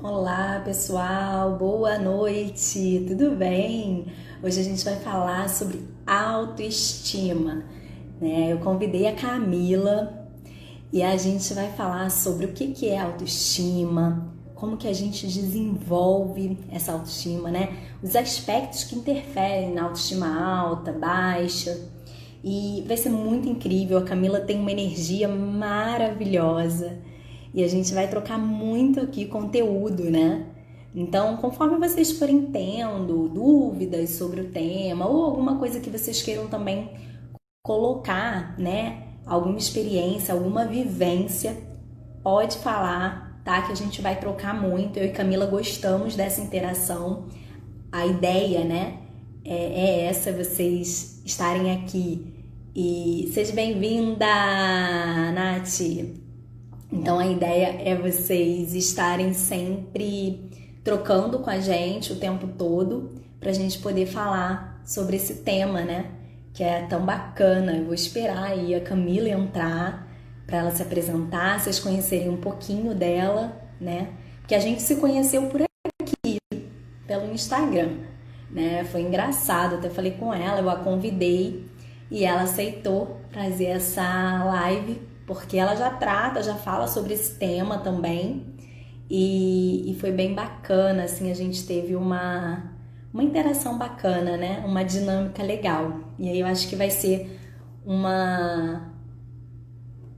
Olá, pessoal, boa noite, tudo bem? Hoje a gente vai falar sobre autoestima, né? Eu convidei a Camila e a gente vai falar sobre o que é autoestima, como que a gente desenvolve essa autoestima, né? Os aspectos que interferem na autoestima alta, baixa. E vai ser muito incrível, a Camila tem uma energia maravilhosa. E a gente vai trocar muito aqui conteúdo, né? Então, conforme vocês forem tendo dúvidas sobre o tema ou alguma coisa que vocês queiram também colocar, né? Alguma experiência, alguma vivência, pode falar, tá? Que a gente vai trocar muito. Eu e Camila gostamos dessa interação. A ideia, né? É essa, vocês estarem aqui. E seja bem-vinda, Nath! Então a ideia é vocês estarem sempre trocando com a gente o tempo todo para a gente poder falar sobre esse tema, né? Que é tão bacana. Eu vou esperar aí a Camila entrar para ela se apresentar, vocês conhecerem um pouquinho dela, né? Porque a gente se conheceu por aqui, pelo Instagram, né? Foi engraçado, até falei com ela, eu a convidei e ela aceitou trazer essa live porque ela já fala sobre esse tema também e foi bem bacana, assim, a gente teve uma interação bacana, né? Uma dinâmica legal. E aí eu acho que vai ser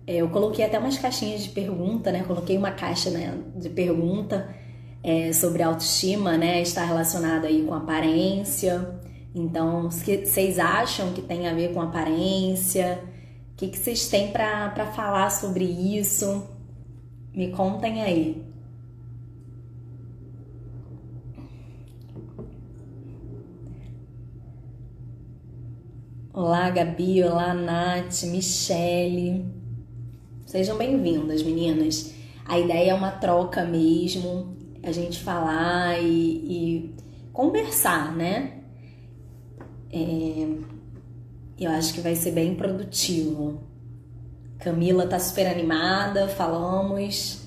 eu coloquei até umas caixinhas de pergunta, né? Coloquei uma caixa, né, de pergunta sobre autoestima, né? Está relacionado aí com aparência. Então, vocês acham que tem a ver com aparência? O que vocês têm para falar sobre isso? Me contem aí. Olá, Gabi. Olá, Nath, Michele. Sejam bem-vindas, meninas. A ideia é uma troca mesmo, a gente falar e conversar, né? Eu acho que vai ser bem produtivo. Camila tá super animada, falamos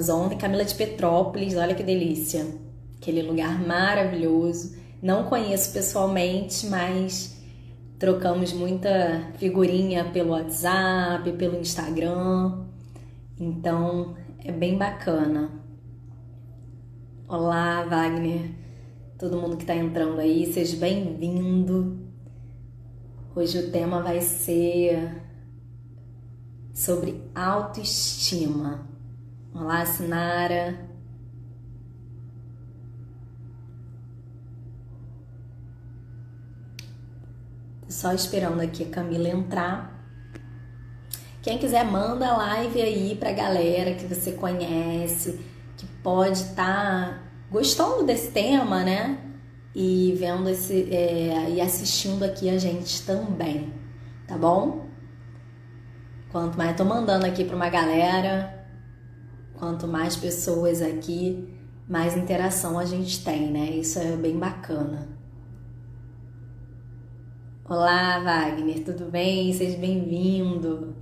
ontem. Camila de Petrópolis, olha que delícia. Aquele lugar maravilhoso. Não conheço pessoalmente, mas trocamos muita figurinha pelo WhatsApp, pelo Instagram. Então, é bem bacana. Olá, Wagner. Todo mundo que tá entrando aí, seja bem-vindo. Hoje o tema vai ser sobre autoestima. Olá, Sinara. Tô só esperando aqui a Camila entrar. Quem quiser, manda a live aí pra galera que você conhece, que pode estar gostando desse tema, né? E vendo e assistindo aqui a gente também, tá bom? Quanto mais tô mandando aqui para uma galera, quanto mais pessoas aqui, mais interação a gente tem, né? Isso é bem bacana. Olá, Wagner, tudo bem? Seja bem-vindo.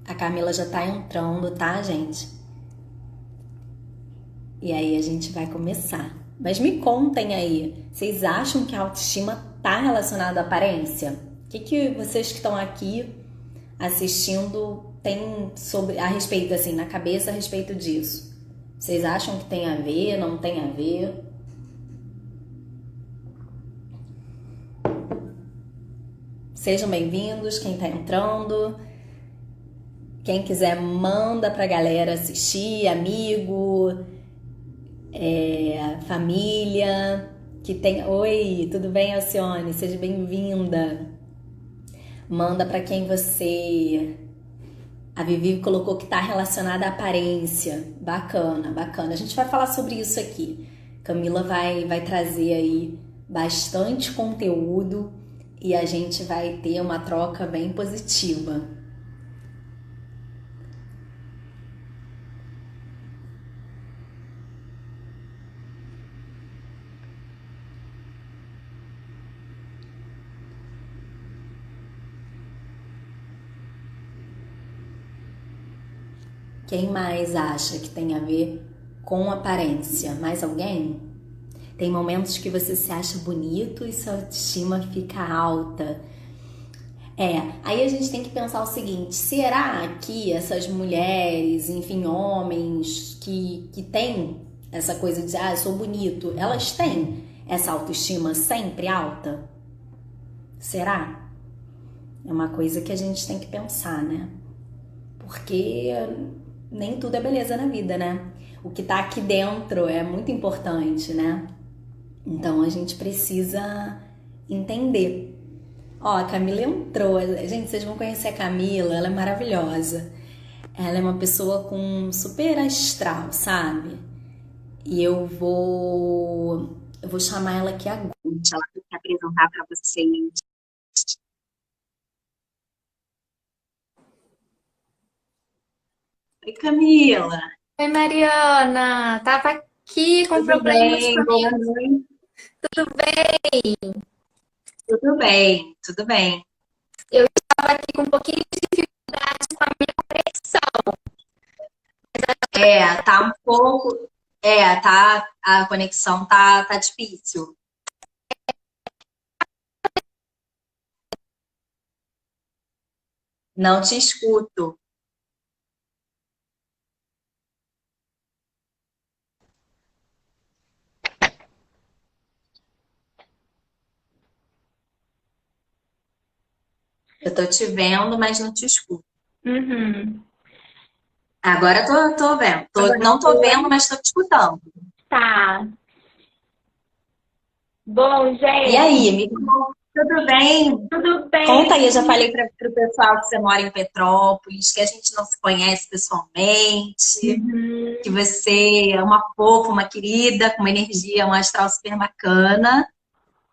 A Camila já tá entrando, tá, gente? E aí a gente vai começar. Mas me contem aí, vocês acham que a autoestima tá relacionada à aparência? O que vocês que estão aqui assistindo têm a respeito, assim, na cabeça a respeito disso? Vocês acham que tem a ver, não tem a ver? Sejam bem-vindos, quem tá entrando. Quem quiser, manda pra galera assistir, amigo, família, que tem... Oi, tudo bem, Alcione? Seja bem-vinda. Manda pra quem você A Vivi colocou que está relacionada à aparência. Bacana, bacana. A gente vai falar sobre isso aqui. Camila vai trazer aí bastante conteúdo e a gente vai ter uma troca bem positiva. Quem mais acha que tem a ver com aparência? Mais alguém? Tem momentos que você se acha bonito e sua autoestima fica alta. Aí a gente tem que pensar o seguinte: será que essas mulheres, enfim, homens que têm essa coisa de, eu sou bonito, elas têm essa autoestima sempre alta? Será? É uma coisa que a gente tem que pensar, né? Porque nem tudo é beleza na vida, né? O que tá aqui dentro é muito importante, né? Então a gente precisa entender. Ó, a Camila entrou. Gente, vocês vão conhecer a Camila, ela é maravilhosa. Ela é uma pessoa com super astral, sabe? E eu vou chamar ela aqui agora. Ela vai se apresentar para vocês. Oi, Camila. Oi, Mariana. Tava aqui com Tudo problemas bem? Boa comigo. noite. Tudo bem? Tudo bem, tudo bem. Eu estava aqui com um pouquinho de dificuldade com a minha conexão. Tá um pouco. Tá. A conexão tá difícil. Não te escuto. Eu tô te vendo, mas não te escuto. Uhum. Agora tô vendo. Agora Não tô vendo, foi. mas tô te escutando. Tá. Bom, E gente, aí, me conta, tudo bem? tudo Conta aí, eu já bem? falei para o pessoal que você mora em Petrópolis, que a gente não se conhece pessoalmente, que Uhum. você é uma fofa, uma querida, com uma energia, um astral super bacana,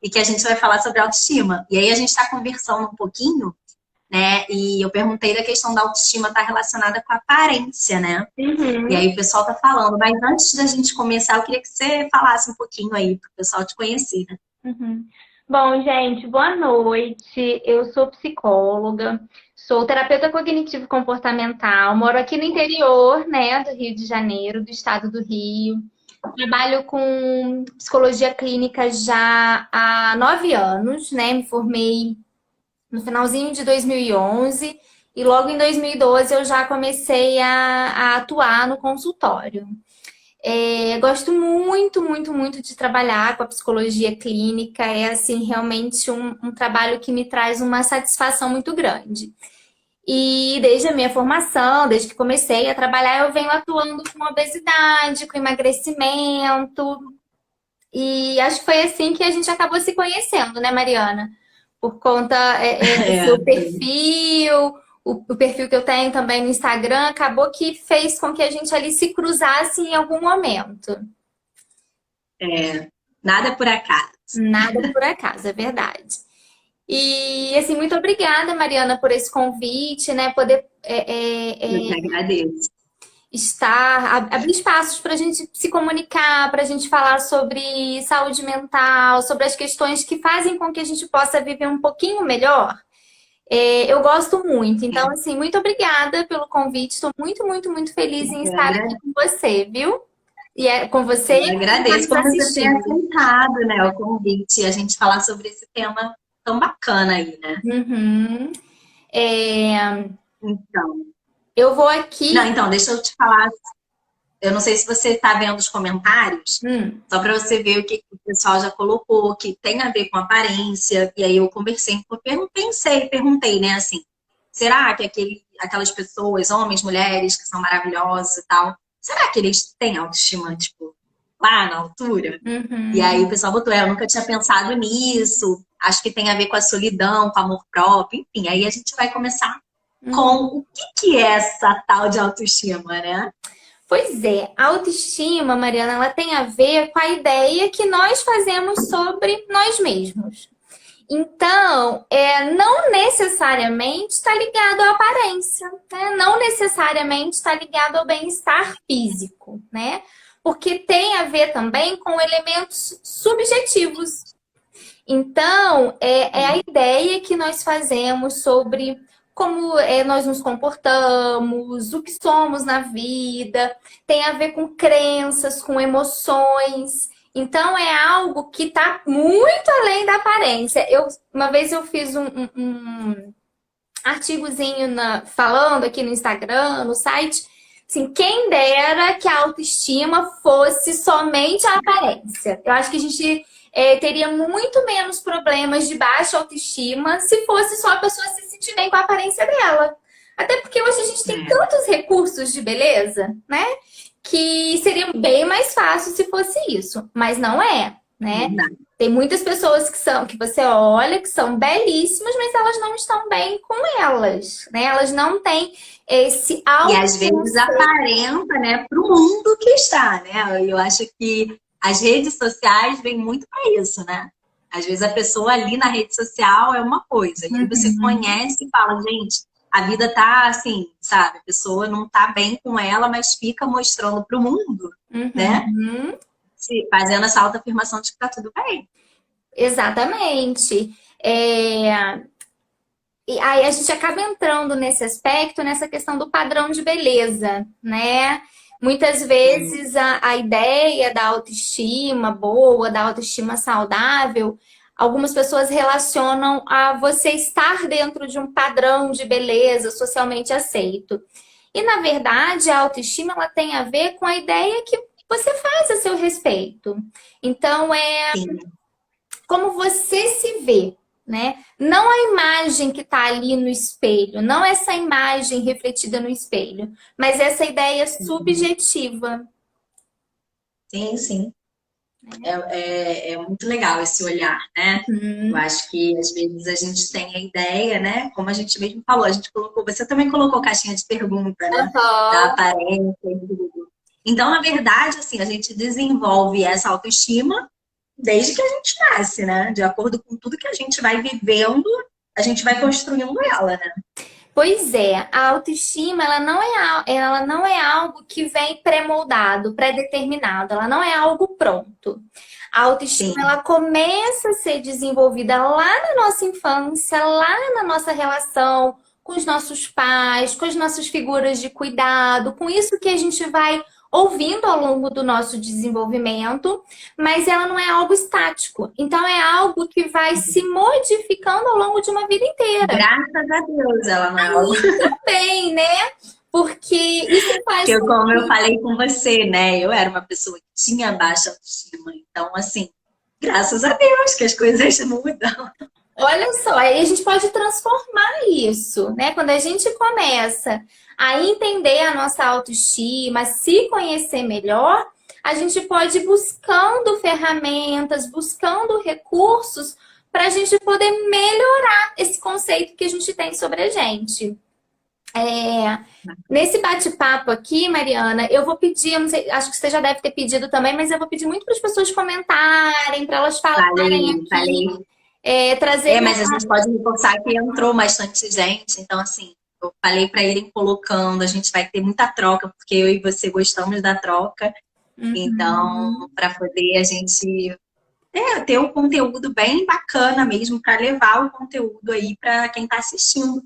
e que a gente vai falar sobre autoestima. E aí a gente está conversando um pouquinho, né? E eu perguntei da questão da autoestima estar relacionada com a aparência, né? E Uhum. aí o pessoal tá falando, mas antes da gente começar, eu queria que você falasse um pouquinho aí para o pessoal te conhecer, né? Uhum. Bom, gente, boa noite. Eu sou psicóloga, sou terapeuta cognitivo-comportamental, moro aqui no interior, né, do Rio de Janeiro, do estado do Rio. Trabalho com psicologia clínica já há 9 anos, né? Me formei no finalzinho de 2011 e logo em 2012 eu já comecei a atuar no consultório. Gosto muito, muito, muito de trabalhar com a psicologia clínica. É, assim, realmente um trabalho que me traz uma satisfação muito grande. E desde a minha formação, desde que comecei a trabalhar, eu venho atuando com obesidade, com emagrecimento. E acho que foi assim que a gente acabou se conhecendo, né, Mariana? Por conta do seu perfil, o perfil que eu tenho também no Instagram, acabou que fez com que a gente ali se cruzasse em algum momento. Nada é por acaso. Nada por acaso, é verdade. E assim, muito obrigada, Mariana, por esse convite, né? Poder Eu que agradeço. abrir espaços para a gente se comunicar, para a gente falar sobre saúde mental, sobre as questões que fazem com que a gente possa viver um pouquinho melhor. Eu gosto muito. Então, assim, muito obrigada pelo convite. Estou muito, muito, muito feliz em Eu estar aqui agradeço. com você, viu? E é com você Eu e com quem está agradeço nos por você ter assistindo. aceitado, né, o convite e a gente falar sobre esse tema tão bacana aí, né? Uhum. É, Então, eu vou não, aqui. então, deixa eu te falar. Eu não sei se você está vendo os comentários, Hum, só para você ver o que o pessoal já colocou, que tem a ver com aparência. E aí eu conversei, perguntei, né, assim, será que aquelas pessoas, homens, mulheres, que são maravilhosos e tal, será que eles têm autoestima, tipo, lá na altura? E aí o uhum. pessoal botou, eu nunca tinha pensado nisso, acho que tem a ver com a solidão, com o amor próprio, enfim, aí a gente vai começar. Uhum. com o que é essa tal de autoestima, né? Pois é, a autoestima, Mariana, ela tem a ver com a ideia que nós fazemos sobre nós mesmos. Então, não necessariamente está ligado à aparência, né? Não necessariamente está ligado ao bem-estar físico, né? Porque tem a ver também com elementos subjetivos. Então, é a ideia que nós fazemos sobre como nós nos comportamos, o que somos na vida, tem a ver com crenças, com emoções. Então, é algo que está muito além da aparência. Uma vez eu fiz um artigozinho falando aqui no Instagram, no site, assim, quem dera que a autoestima fosse somente a aparência. Eu acho que a gente teria muito menos problemas de baixa autoestima se fosse só a pessoa se sentir bem com a aparência dela. Até porque hoje a gente tem tantos recursos de beleza, né? Que seria bem mais fácil se fosse isso. Mas não é, né? Tem muitas pessoas que você olha, que são belíssimas, mas elas não estão bem com elas, né? Elas não têm esse E às vezes aparenta, né, para o mundo que está, né? Eu acho que as redes sociais vêm muito para isso, né? Às vezes a pessoa ali na rede social é uma coisa, e aí você conhece e fala, gente, a vida tá assim, sabe? A pessoa não tá bem com ela, mas fica mostrando para o mundo, né? Fazendo essa autoafirmação de que tá tudo bem. Exatamente. E aí a gente acaba entrando nesse aspecto, nessa questão do padrão de beleza, né? Muitas vezes a ideia da autoestima boa, da autoestima saudável, algumas pessoas relacionam a você estar dentro de um padrão de beleza socialmente aceito. E na verdade, a autoestima ela tem a ver com a ideia que você faz a seu respeito. Então Sim. como você se vê, né? Não a imagem que está ali no espelho, não essa imagem refletida no espelho, mas essa ideia subjetiva. Sim, sim. É muito legal esse olhar, né? Eu acho que às vezes a gente tem a ideia, né? Como a gente mesmo falou, a gente colocou, você também colocou caixinha de pergunta, né? Da aparência e tudo. Então, na verdade, assim, a gente desenvolve essa autoestima desde que a gente nasce, né? De acordo com tudo que a gente vai vivendo, a gente vai construindo ela, né? Pois é, a autoestima ela não é algo que vem pré-moldado, pré-determinado, ela não é algo pronto. A autoestima Sim. ela começa a ser desenvolvida lá na nossa infância, lá na nossa relação com os nossos pais, com as nossas figuras de cuidado, com isso que a gente vai ouvindo ao longo do nosso desenvolvimento, mas ela não é algo estático. Então é algo que vai se modificando ao longo de uma vida inteira. Graças a Deus, ela não é algo... Também, né? Porque isso faz... Porque como eu falei com você, né? Eu era uma pessoa que tinha baixa autoestima. Então, assim, graças a Deus que as coisas mudam. Olha só, aí a gente pode transformar isso, né? Quando a gente começa a entender a nossa autoestima, se conhecer melhor, a gente pode ir buscando ferramentas, buscando recursos para a gente poder melhorar esse conceito que a gente tem sobre a gente. Nesse bate-papo aqui, Mariana, eu vou pedir, eu não sei, acho que você já deve ter pedido também, mas eu vou pedir muito para as pessoas comentarem, para elas falarem aqui. Trazer mas a gente pode reforçar que entrou bastante gente, então assim, eu falei para irem colocando, a gente vai ter muita troca, porque eu e você gostamos da troca, então para poder a gente ter um conteúdo bem bacana mesmo, para levar o conteúdo aí para quem está assistindo.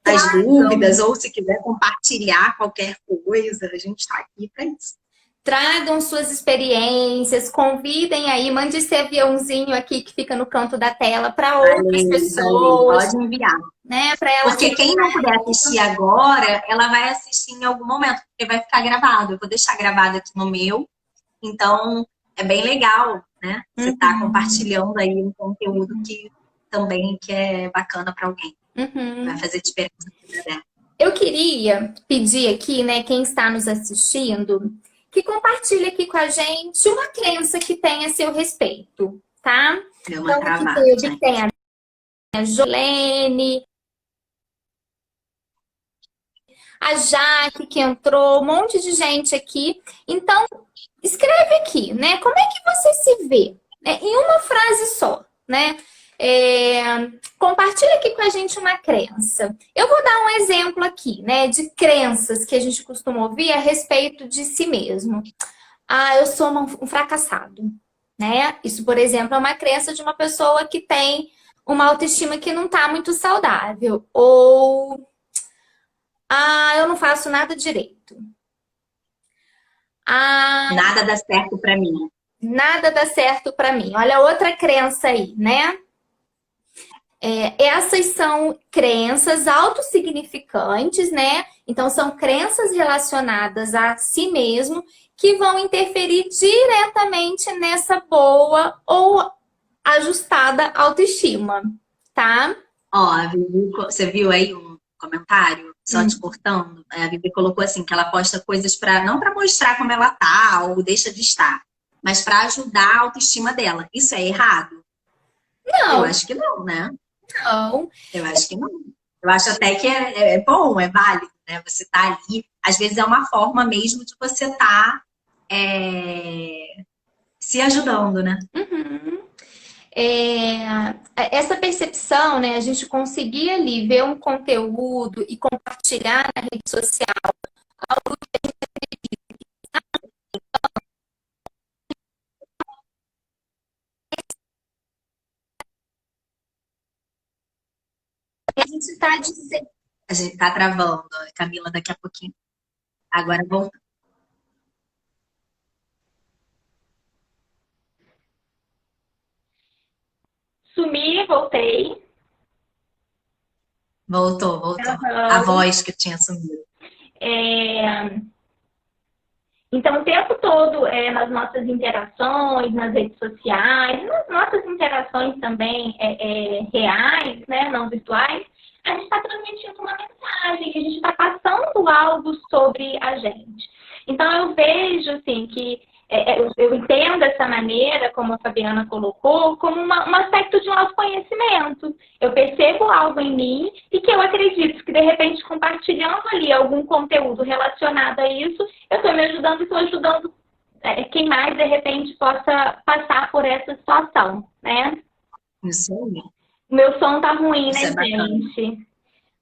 As dúvidas, ou se quiser compartilhar qualquer coisa, a gente está aqui para isso. Tragam suas experiências, convidem aí, mande esse aviãozinho aqui que fica no canto da tela para outras pessoas. Pode enviar. Né, para elas. Porque quem não puder assistir agora, ela vai assistir em algum momento, porque vai ficar gravado. Eu vou deixar gravado aqui no meu. Então, é bem legal, né? Você está compartilhando aí um conteúdo que também que é bacana para alguém. Vai fazer diferença. Né? Eu queria pedir aqui, né, quem está nos assistindo, que compartilhe aqui com a gente uma crença que tem a seu respeito, tá? Deu uma travada, que tem a Jolene, a Jaque que entrou, um monte de gente aqui. Então, escreve aqui, né? Como é que você se vê? Em uma frase só, né? Compartilha aqui com a gente uma crença. Eu vou dar um exemplo aqui, né? De crenças que a gente costuma ouvir a respeito de si mesmo. Ah, eu sou um fracassado, né? Isso, por exemplo, é uma crença de uma pessoa que tem uma autoestima que não está muito saudável. Ou, ah, eu não faço nada direito. Ah, Nada dá certo pra mim. nada dá certo para mim. Olha outra crença aí, né? Essas são crenças autossignificantes, né? Então, são crenças relacionadas a si mesmo que vão interferir diretamente nessa boa ou ajustada autoestima, tá? Ó, a Vivi, você viu aí um comentário, só te cortando? A Vivi colocou assim, que ela posta coisas para não para mostrar como ela tá ou deixa de estar, mas para ajudar a autoestima dela. Isso é errado? Eu Não, acho que não, né? não. Eu acho que não. Eu acho até que é bom, é válido, né? Você tá ali. Às vezes é uma forma mesmo de você estar se ajudando, né? Uhum. Essa percepção, né? A gente conseguir ali ver um conteúdo e compartilhar na rede social. A gente está dizendo. A gente tá travando, Camila, daqui a pouquinho. Agora voltou. Sumi, voltei. Voltou. A Aham. voz que tinha sumido. É, Então, o tempo todo, nas nossas interações, nas redes sociais, nas nossas interações também reais, né, não virtuais, a gente está transmitindo uma mensagem, que a gente está passando algo sobre a gente. Então, eu vejo, assim, que eu entendo dessa maneira, como a Fabiana colocou, como um aspecto de um autoconhecimento. Eu percebo algo em mim e que eu acredito que, de repente, compartilhando ali algum conteúdo relacionado a isso, eu estou me ajudando e estou ajudando quem mais, de repente, possa passar por essa situação, né? Isso aí. O meu som tá ruim, Isso né, é bacana. gente?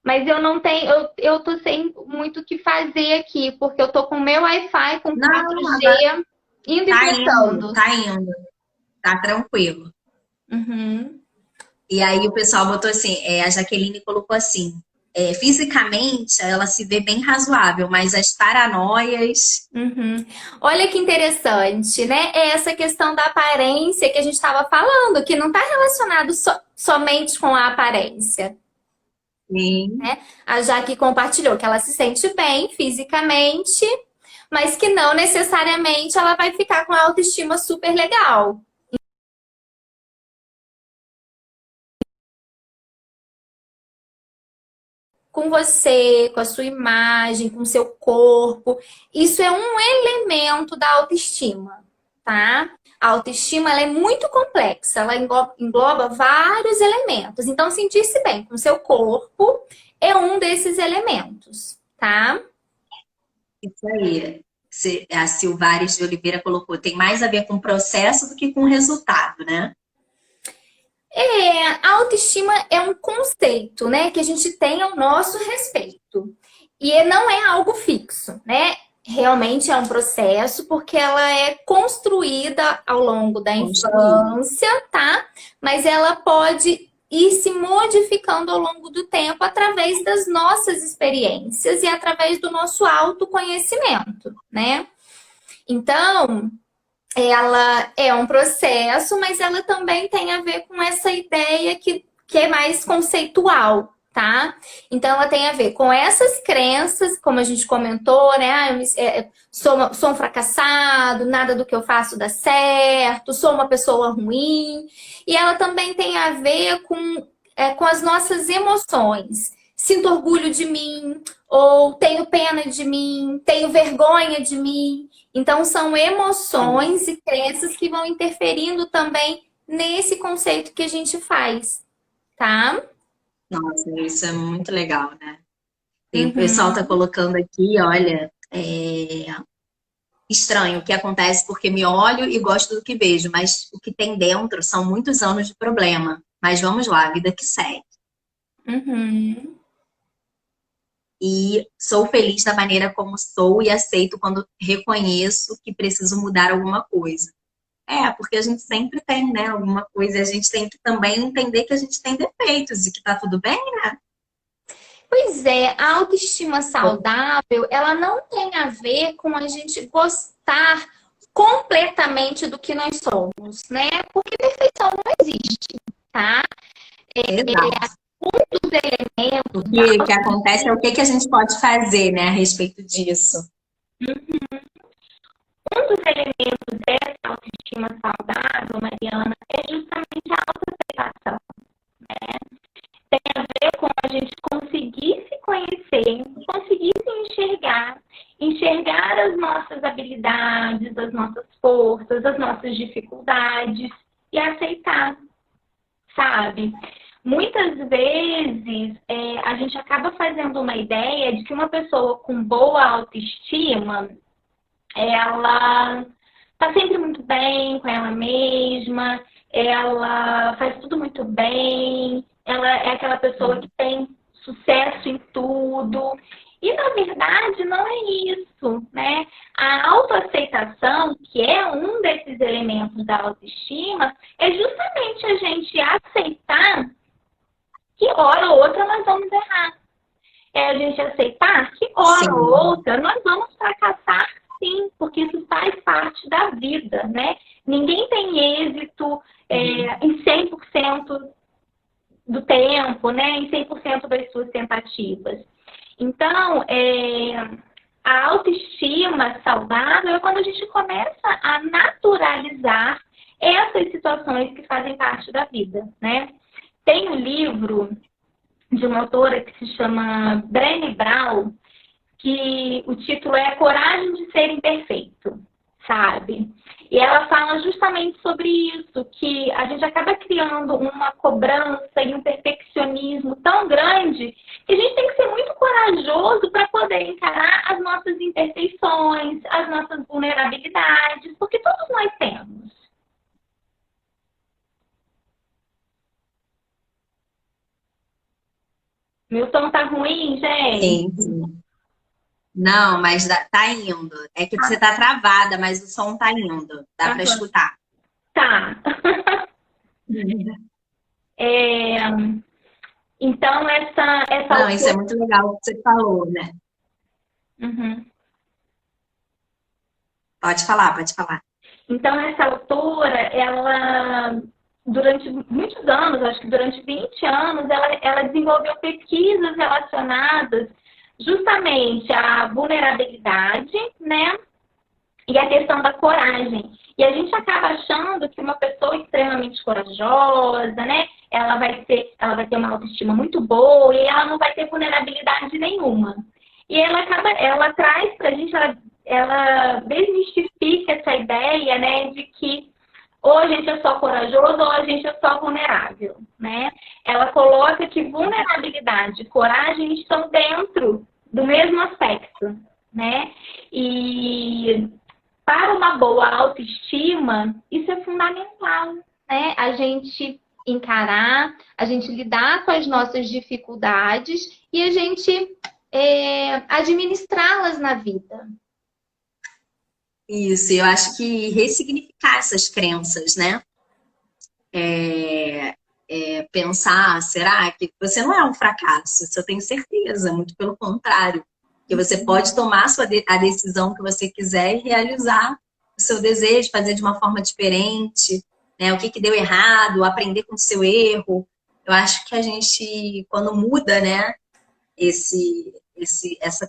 Mas eu não tenho, eu tô sem muito o que fazer aqui, porque eu tô com o meu Wi-Fi com Não, agora 4G indo e tá indo, voltando. tá indo. Tá tranquilo. Uhum. E aí o pessoal botou assim, a Jaqueline colocou assim, fisicamente ela se vê bem razoável, mas as paranoias. Uhum. Olha que interessante, né? É essa questão da aparência que a gente estava falando, que não está relacionado somente com a aparência, Sim, né? A Jaque compartilhou que ela se sente bem fisicamente, mas que não necessariamente ela vai ficar com a autoestima super legal. Com você, com a sua imagem, com o seu corpo. Isso é um elemento da autoestima, tá? A autoestima ela é muito complexa, ela engloba vários elementos. Então, sentir-se bem com o seu corpo é um desses elementos, tá? isso aí. A Silvares de Oliveira colocou, tem mais a ver com o processo do que com o resultado, né? A autoestima é um conceito, né, que a gente tem ao nosso respeito. E não é algo fixo, né? Realmente é um processo porque ela é construída ao longo da Construído. infância, tá? Mas ela pode ir se modificando ao longo do tempo através das nossas experiências e através do nosso autoconhecimento, né? Então, ela é um processo, mas ela também tem a ver com essa ideia que é mais conceitual, tá? Então, ela tem a ver com essas crenças, como a gente comentou, né? Ah, sou um fracassado, nada do que eu faço dá certo, sou uma pessoa ruim. E ela também tem a ver com as nossas emoções. Sinto orgulho de mim, ou tenho pena de mim, tenho vergonha de mim. Então, são emoções e crenças que vão interferindo também nesse conceito que a gente faz, tá? Nossa, isso é muito legal, né? E o pessoal tá colocando aqui, olha, estranho o que acontece porque me olho e gosto do que vejo, mas o que tem dentro são muitos anos de problema. Mas vamos lá, a vida que segue. Uhum. E sou feliz da maneira como sou e aceito quando reconheço que preciso mudar alguma coisa. Porque a gente sempre tem, né, alguma coisa, e a gente tem que também entender que a gente tem defeitos e que tá tudo bem, né? Pois é, a autoestima saudável, ela não tem a ver com a gente gostar completamente do que nós somos, né? Porque perfeição não existe, tá? Exato. Os elementos O que acontece é o que a gente pode fazer, né, a respeito disso. Um dos elementos dessa autoestima saudável, Mariana, é justamente a autoaceitação. Tem a ver com a gente conseguir se conhecer, conseguir se enxergar as nossas habilidades, as nossas forças, as nossas dificuldades e aceitar, sabe? Muitas vezes a gente acaba fazendo uma ideia de que uma pessoa com boa autoestima, ela tá sempre muito bem com ela mesma, ela faz tudo muito bem, ela é aquela pessoa que tem sucesso em tudo. E, na verdade, não é isso, né? A autoaceitação, que é um desses elementos da autoestima, é justamente a gente aceitar que hora ou outra nós vamos errar. É a gente aceitar que hora ou outra nós vamos fracassar, sim, porque isso faz parte da vida, né? Ninguém tem êxito em 100% do tempo, né? Em 100% das suas tentativas. Então, a autoestima saudável é quando a gente começa a naturalizar essas situações que fazem parte da vida, né? Tem um livro de uma autora que se chama Brené Brown, que o título é Coragem de Ser Imperfeito, sabe? E ela fala justamente sobre isso, que a gente acaba criando uma cobrança e um perfeccionismo tão grande que a gente tem que ser muito corajoso para poder encarar as nossas imperfeições, as nossas vulnerabilidades, porque todos nós temos. Meu tom tá ruim, gente? Sim. Não, mas tá indo. É que você tá travada, mas o som tá indo. Dá para escutar. Tá. Então, essa Não, isso é muito legal o que você falou, né? Uhum. Pode falar, pode falar. Então, essa autora, ela, durante muitos anos, acho que durante 20 anos, ela desenvolveu pesquisas relacionadas justamente à vulnerabilidade, né? E a questão da coragem. E a gente acaba achando que uma pessoa extremamente corajosa, né? Ela vai ter uma autoestima muito boa e ela não vai ter vulnerabilidade nenhuma. E ela traz pra gente, ela desmistifica essa ideia, né, de que ou a gente é só corajoso ou a gente é só vulnerável, né? Ela coloca que vulnerabilidade e coragem estão dentro do mesmo aspecto, né? E para uma boa autoestima, isso é fundamental, né? A gente encarar, a gente lidar com as nossas dificuldades e a gente administrá-las na vida. Isso, eu acho que ressignificar essas crenças, né? Pensar, será que você não é um fracasso? Isso eu tenho certeza, muito pelo contrário. Que você pode tomar a decisão que você quiser e realizar o seu desejo, fazer de uma forma diferente, né? O que deu errado, aprender com o seu erro. Eu acho que a gente, quando muda, né, esse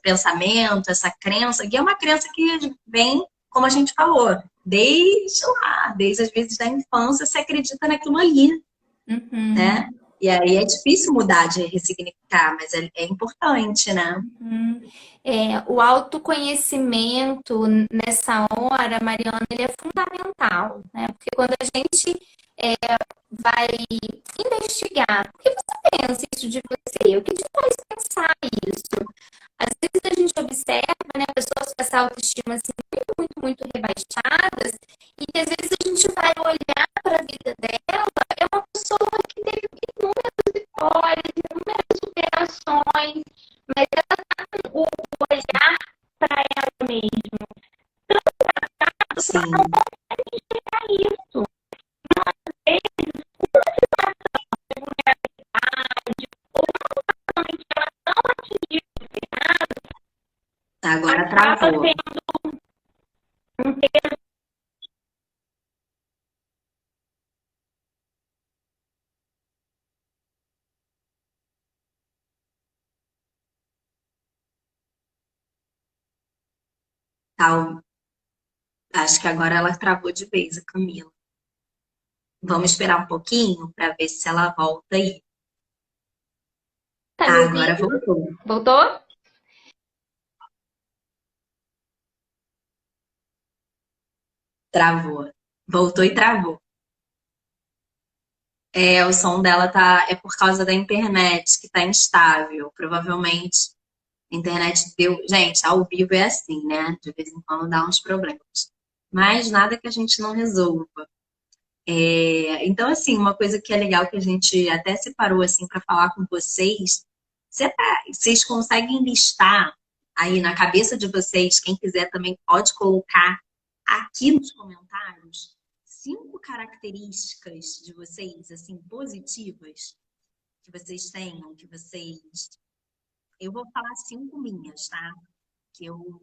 pensamento, essa crença, que é uma crença que vem, como a gente falou, desde às vezes da infância, se acredita naquilo ali, né? E aí é difícil mudar, de ressignificar, mas é importante, né? O autoconhecimento nessa hora, Mariana, ele é fundamental, né? Porque quando a gente vai investigar, por que você pensa isso de você? O que te faz pensar isso? Às vezes a gente observa, né, pessoas com essa autoestima assim, muito rebaixadas, e que às vezes a gente vai olhar para a vida dela, é uma pessoa que teve inúmeras vitórias, inúmeras superações, mas ela tá com o olhar para ela mesma. Sim. É isso. Agora Acaba travou. tendo um peso. Tá, acho que agora ela travou de vez, a Camila. Vamos esperar um pouquinho para ver se ela volta aí. Tá me Agora ouvindo? voltou. Voltou? Travou. Voltou e travou. O som dela é por causa da internet, que tá instável. Provavelmente a internet deu. Gente, ao vivo é assim, né? De vez em quando dá uns problemas. Mas nada que a gente não resolva. Então, assim, uma coisa que é legal que a gente até separou assim para falar com vocês, vocês conseguem listar aí na cabeça de vocês, quem quiser também pode colocar aqui nos comentários 5 características de vocês, assim, positivas, que vocês tenham, que vocês. Eu vou falar 5 minhas, tá? Que eu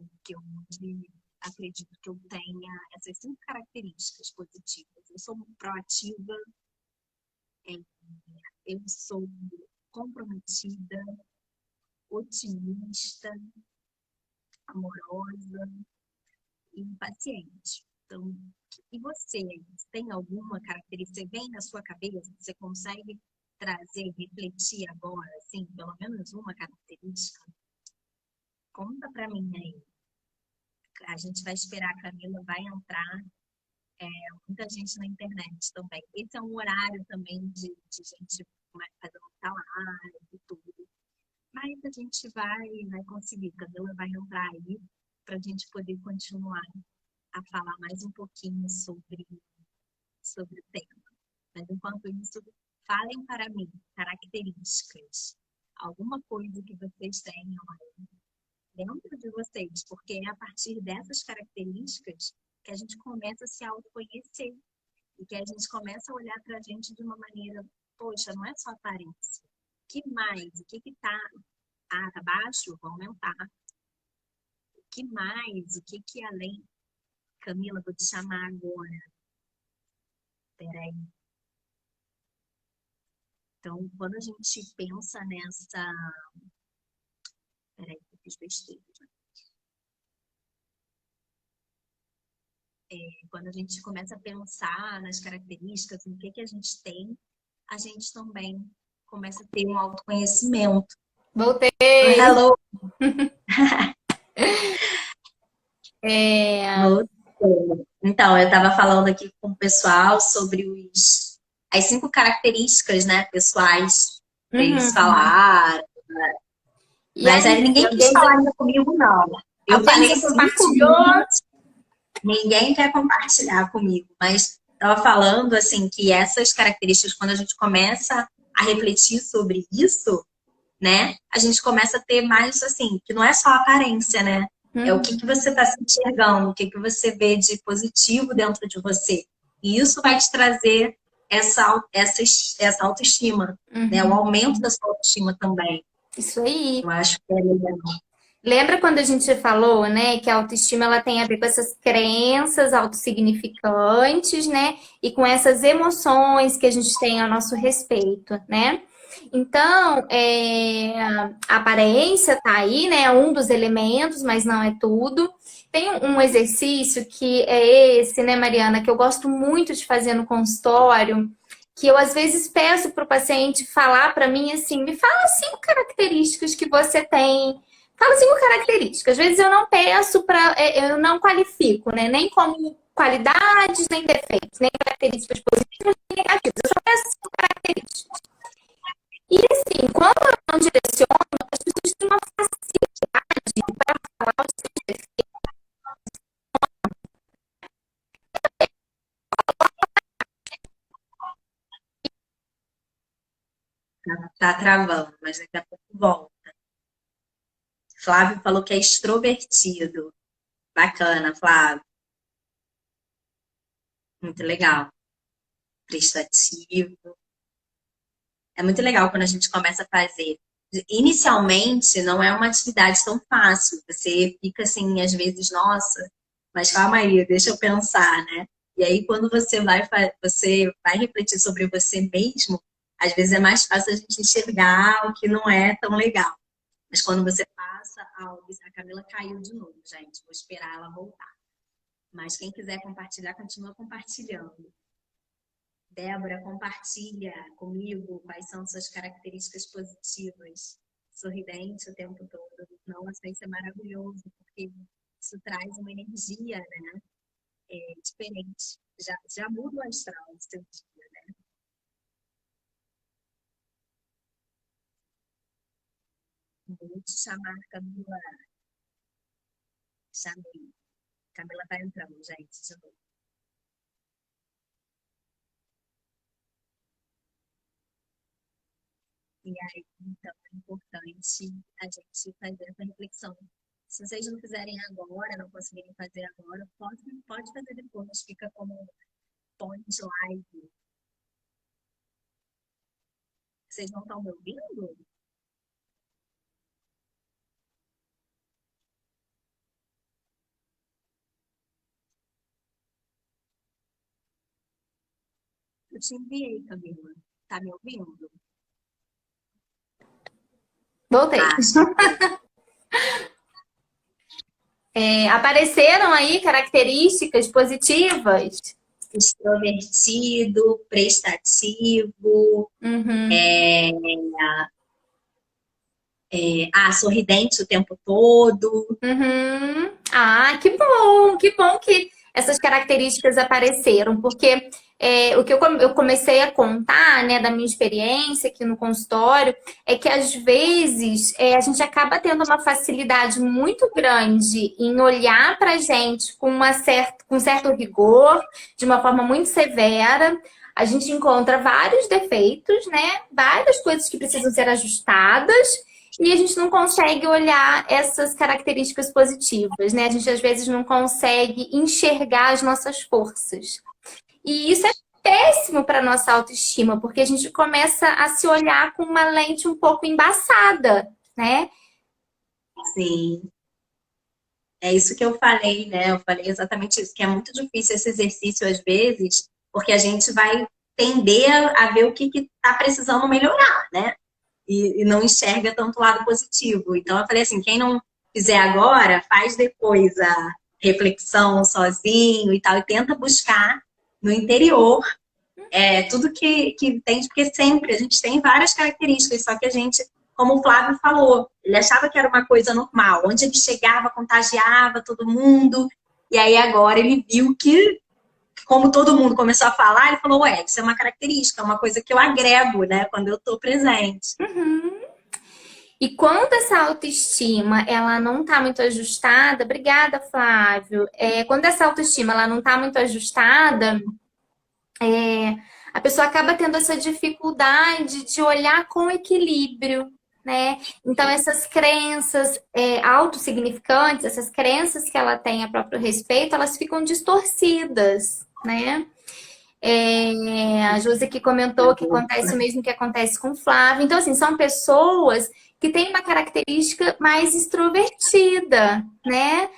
acredito que eu tenha essas 5 características positivas. Eu sou muito proativa, eu sou comprometida, otimista, amorosa e paciente. Então, e você, tem alguma característica? Você vem na sua cabeça, você consegue trazer, refletir agora, assim, pelo menos uma característica? Conta para mim aí. A gente vai esperar, a Camila vai entrar, muita gente na internet também. Esse é um horário também de gente fazer uma live e tudo. Mas a gente vai conseguir, a Camila vai entrar aí para a gente poder continuar a falar mais um pouquinho sobre o tema. Mas enquanto isso, falem para mim características, alguma coisa que vocês tenham aí dentro de vocês, porque é a partir dessas características que a gente começa a se autoconhecer e que a gente começa a olhar para a gente de uma maneira, poxa, não é só aparência. O que mais? O que está tá baixo? Vou aumentar. O que mais? O que além? Camila, vou te chamar agora. Peraí. Então, quando a gente pensa nessa... Peraí, eu fiz besteira. Quando a gente começa a pensar nas características, no que a gente tem, a gente também começa a ter um autoconhecimento. Voltei! Hello! Voltei. Então, eu estava falando aqui com o pessoal sobre as 5 características, né, pessoais, que eles falaram. Mas aí ninguém quis falar ainda comigo, não. Eu falei 5 minutos. Ninguém quer compartilhar comigo, mas estava falando assim que essas características, quando a gente começa a refletir sobre isso, né, a gente começa a ter mais assim, que não é só aparência, né? É o que você está se enxergando, o que você vê de positivo dentro de você. E isso vai te trazer essa autoestima, né? O aumento da sua autoestima também. Isso aí. Eu acho que é legal. Lembra quando a gente falou, né, que a autoestima ela tem a ver com essas crenças autossignificantes, né, e com essas emoções que a gente tem a nosso respeito, né? Então, a aparência tá aí, né, é um dos elementos, mas não é tudo. Tem um exercício que é esse, né, Mariana, que eu gosto muito de fazer no consultório, que eu às vezes peço para o paciente falar para mim assim, me fala 5 características que você tem. Fala 5 características. Às vezes eu não peço eu não qualifico, né? Nem como qualidades, nem defeitos, nem características positivas, nem negativas. Eu só peço 5 características. E assim, quando eu não direciono, as pessoas têm uma facilidade Tá travando, mas daqui a pouco volta. Flávio falou que é extrovertido. Bacana, Flávio. Muito legal. Prestativo. É muito legal quando a gente começa a fazer. Inicialmente, não é uma atividade tão fácil. Você fica assim, às vezes, nossa, mas calma aí, deixa eu pensar, né? E aí, quando você vai refletir sobre você mesmo, às vezes é mais fácil a gente enxergar o que não é tão legal. Mas quando você passa algo, a Camila caiu de novo, gente. Vou esperar ela voltar. Mas quem quiser compartilhar, continua compartilhando. Débora, compartilha comigo quais são suas características positivas. Sorridente o tempo todo. Nossa, isso é maravilhoso, porque isso traz uma energia, né? Diferente. Já muda o astral do seu dia, né? Vou te chamar, Camila. Chamei. Camila tá entrando, gente, de novo. E aí, então, é importante a gente fazer essa reflexão. Se vocês não fizerem agora, não conseguirem fazer agora, pode fazer depois, fica como point live. Vocês não estão me ouvindo? Eu te enviei, Camila. Tá me ouvindo? Voltei. Apareceram aí características positivas? Extrovertido, prestativo, Uhum. Sorridente o tempo todo. Uhum. Ah, que bom que essas características apareceram, porque o que eu comecei a contar, né, da minha experiência aqui no consultório, é que às vezes a gente acaba tendo uma facilidade muito grande em olhar para a gente com certo rigor, de uma forma muito severa. A gente encontra vários defeitos, né, várias coisas que precisam ser ajustadas. E a gente não consegue olhar essas características positivas, né? A gente às vezes não consegue enxergar as nossas forças. E isso é péssimo para nossa autoestima, porque a gente começa a se olhar com uma lente um pouco embaçada, né? Sim, é isso que eu falei, né? Eu falei exatamente isso, que é muito difícil esse exercício às vezes, porque a gente vai tender a ver o que está precisando melhorar, né? E não enxerga tanto o lado positivo. Então eu falei assim, quem não fizer agora, faz depois a reflexão sozinho e tal, e tenta buscar no interior tudo que tem, porque sempre a gente tem várias características, só que a gente, como o Flávio falou, ele achava que era uma coisa normal, onde ele chegava, contagiava todo mundo, e aí agora ele viu que, como todo mundo começou a falar, ele falou, ué, isso é uma característica, é uma coisa que eu agrego, né, quando eu tô presente. Uhum. E quando essa autoestima ela não está muito ajustada, obrigada, Flávio. Quando essa autoestima ela não está muito ajustada, a pessoa acaba tendo essa dificuldade de olhar com equilíbrio, né? Então, essas crenças autossignificantes, essas crenças que ela tem a próprio respeito, elas ficam distorcidas, né? A Josi que comentou que acontece o mesmo que acontece com o Flávio. Então, assim, são pessoas que têm uma característica mais extrovertida, né?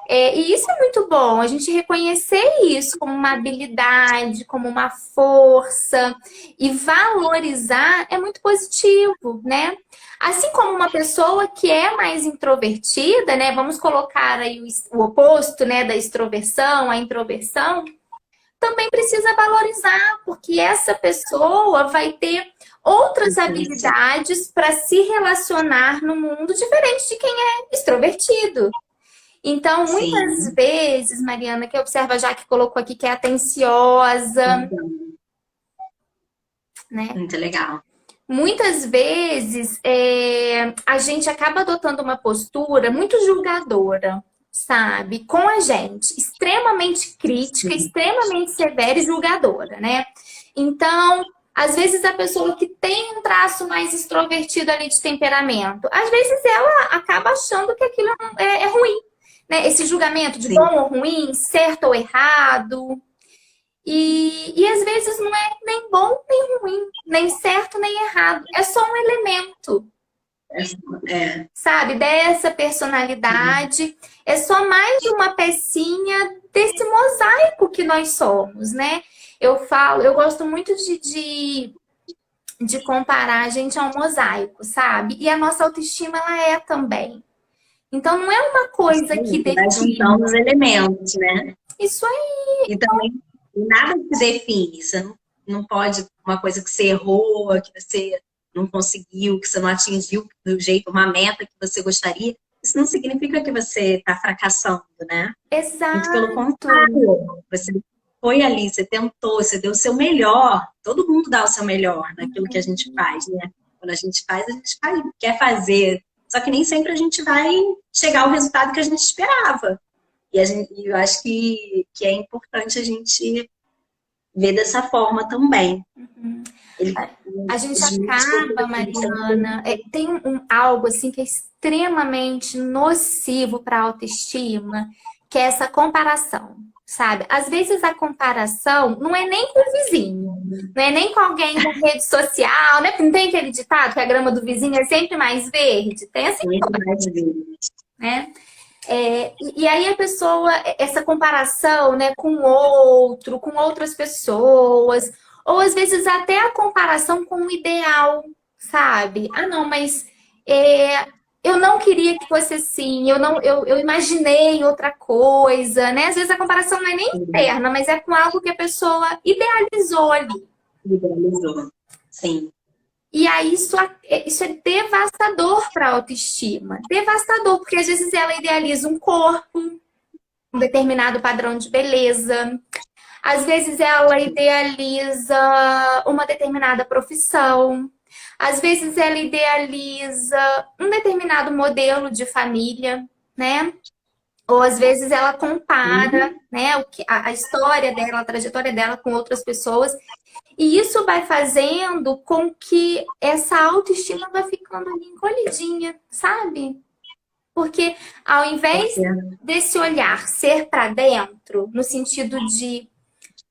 E isso é muito bom, a gente reconhecer isso como uma habilidade, como uma força e valorizar é muito positivo, né? Assim como uma pessoa que é mais introvertida, né? Vamos colocar aí o oposto, né, da extroversão, a introversão, também precisa valorizar, porque essa pessoa vai ter outras habilidades para se relacionar no mundo diferente de quem é extrovertido. Então, muitas vezes, Mariana, que observa já que colocou aqui que é atenciosa, né? Muito legal. Muitas vezes a gente acaba adotando uma postura muito julgadora, sabe? Com a gente, extremamente crítica, extremamente severa e julgadora, né? Então, Às vezes a pessoa que tem um traço mais extrovertido ali de temperamento, às vezes ela acaba achando que aquilo é ruim, né? Esse julgamento de Sim. bom ou ruim, certo ou errado. E às vezes não é nem bom nem ruim, nem certo nem errado. É só um elemento, sabe? Dessa personalidade. É só mais uma pecinha desse mosaico que nós somos, né? Eu gosto muito de comparar a gente a um mosaico, sabe? E a nossa autoestima, ela é também. Então, não é uma coisa que Vai juntando os elementos, né? Isso aí. E também nada se define. Você não pode, uma coisa que você errou, que você não conseguiu, que você não atingiu do jeito, uma meta que você gostaria. Isso não significa que você está fracassando, né? Exato. Muito pelo contrário. Você foi ali, você tentou, você deu o seu melhor. Todo mundo dá o seu melhor naquilo que a gente faz, né? Quando a gente faz, quer fazer. Só que nem sempre a gente vai chegar ao resultado que a gente esperava. E eu acho que é importante a gente ver dessa forma também. A gente acaba, Mariana, tem algo assim que é extremamente nocivo para a autoestima, que é essa comparação, sabe? Às vezes a comparação não é nem com o vizinho, não é nem com alguém da rede social, né? Não tem aquele ditado que a grama do vizinho é sempre mais verde? Tem assim, Sempre mais verde, né? E aí a pessoa, essa comparação, né, com o outro, com outras pessoas, ou às vezes até a comparação com o ideal, sabe? Ah, não, mas eu não queria que fosse assim, eu imaginei outra coisa, né? Às vezes a comparação não é nem interna, mas é com algo que a pessoa idealizou ali. Idealizou, sim. E aí isso é devastador para a autoestima. Devastador, porque às vezes ela idealiza um corpo, um determinado padrão de beleza. Às vezes ela idealiza uma determinada profissão. Às vezes ela idealiza um determinado modelo de família, né? Ou às vezes ela compara, né, a história dela, a trajetória dela com outras pessoas. E isso vai fazendo com que essa autoestima vai ficando ali encolhidinha, sabe? Porque ao invés desse olhar ser para dentro, no sentido de,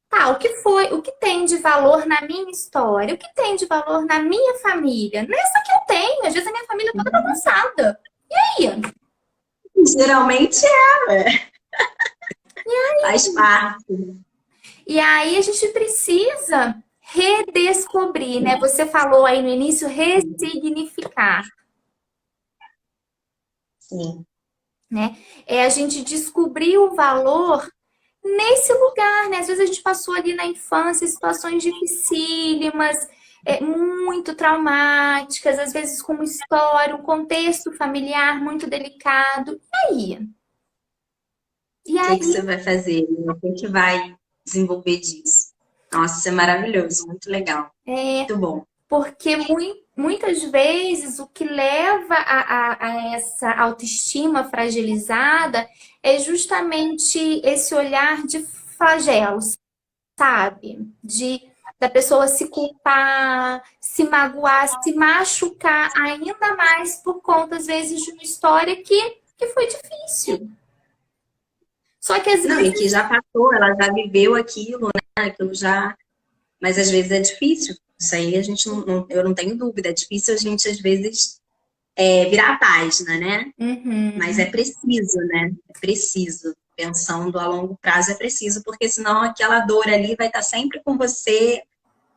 tá, o que tem de valor na minha história? O que tem de valor na minha família? Nessa que eu tenho, às vezes a minha família é toda bagunçada. E aí? Geralmente faz parte. E aí a gente precisa redescobrir, né? Você falou aí no início, ressignificar. Sim. Né? É a gente descobrir o valor nesse lugar, né? Às vezes a gente passou ali na infância situações dificílimas, muito traumáticas, às vezes com uma história, um contexto familiar muito delicado. E aí? O que você vai fazer? O que vai desenvolver disso? Nossa, isso é maravilhoso, muito legal. Muito bom. Porque muitas vezes o que leva a essa autoestima fragilizada é justamente esse olhar de flagelos, sabe? Da pessoa se culpar, se magoar, se machucar ainda mais por conta, às vezes, de uma história que foi difícil. Só que às vezes... Não, e que já passou, ela já viveu aquilo, né? Aquilo já... Mas às vezes é difícil. Isso aí a gente eu não tenho dúvida. É difícil a gente, às vezes, virar a página, né? Mas é preciso, né? É preciso. Pensando a longo prazo é preciso, porque senão aquela dor ali vai estar sempre com você,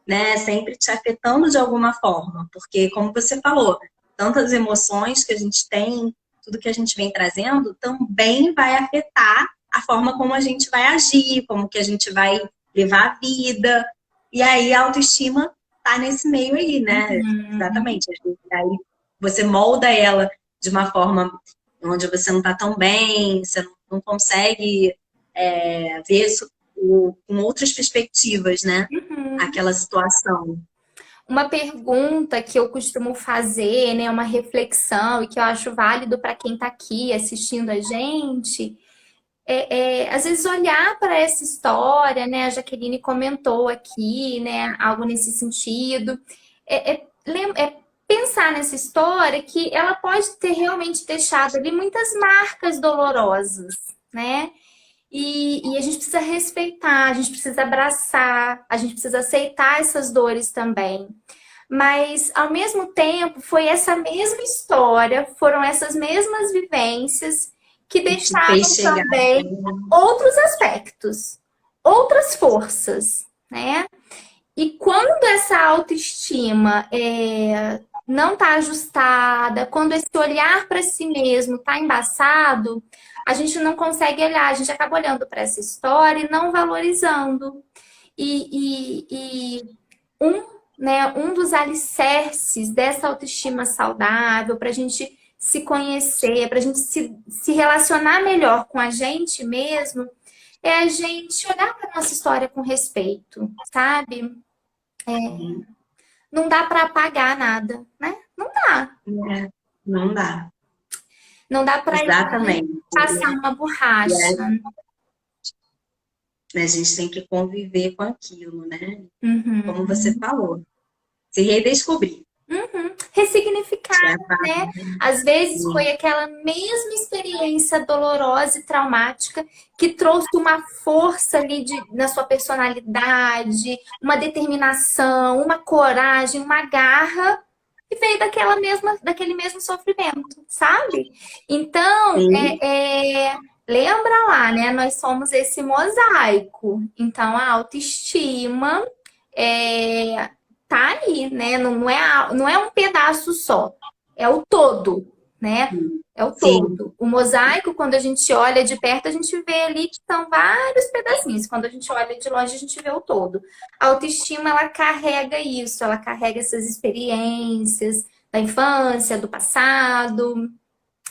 né? Sempre te afetando de alguma forma. Porque, como você falou, tantas emoções que a gente tem, tudo que a gente vem trazendo, também vai afetar a forma como a gente vai agir, como que a gente vai levar a vida. E aí a autoestima tá nesse meio aí, né? Exatamente. Aí você molda ela de uma forma onde você não tá tão bem, você não consegue ver isso com outras perspectivas, né? Aquela situação. Uma pergunta que eu costumo fazer, né? Uma reflexão e que eu acho válido para quem tá aqui assistindo a gente às vezes olhar para essa história, né? A Jaqueline comentou aqui, né? Algo nesse sentido. É pensar nessa história que ela pode ter realmente deixado ali muitas marcas dolorosas, né? E a gente precisa respeitar, a gente precisa abraçar, a gente precisa aceitar essas dores também. Mas, ao mesmo tempo, foi essa mesma história, foram essas mesmas vivências que Te fez deixaram chegar. também outros aspectos, outras forças, né? E quando essa autoestima não está ajustada, quando esse olhar para si mesmo está embaçado, a gente não consegue olhar, a gente acaba olhando para essa história e não valorizando. E um dos alicerces dessa autoestima saudável, para a gente se conhecer, para a gente se relacionar melhor com a gente mesmo, é a gente olhar para nossa história com respeito, sabe? Não dá para apagar nada, né? Não dá. Não dá. Não dá para Exatamente. passar uma borracha. A gente tem que conviver com aquilo, né? Uhum. Como você falou. Se redescobrir. Ressignificar, né? Às vezes foi aquela mesma experiência dolorosa e traumática que trouxe uma força ali na sua personalidade, uma determinação, uma coragem, uma garra, e veio daquele mesmo sofrimento, sabe? Então, lembra lá, né? Nós somos esse mosaico. Então, a autoestima tá aí, né? Não é um pedaço só, é o todo, né? É o todo. Sim. O mosaico, quando a gente olha de perto, a gente vê ali que são vários pedacinhos. Quando a gente olha de longe, a gente vê o todo. A autoestima, ela carrega isso, ela carrega essas experiências da infância, do passado,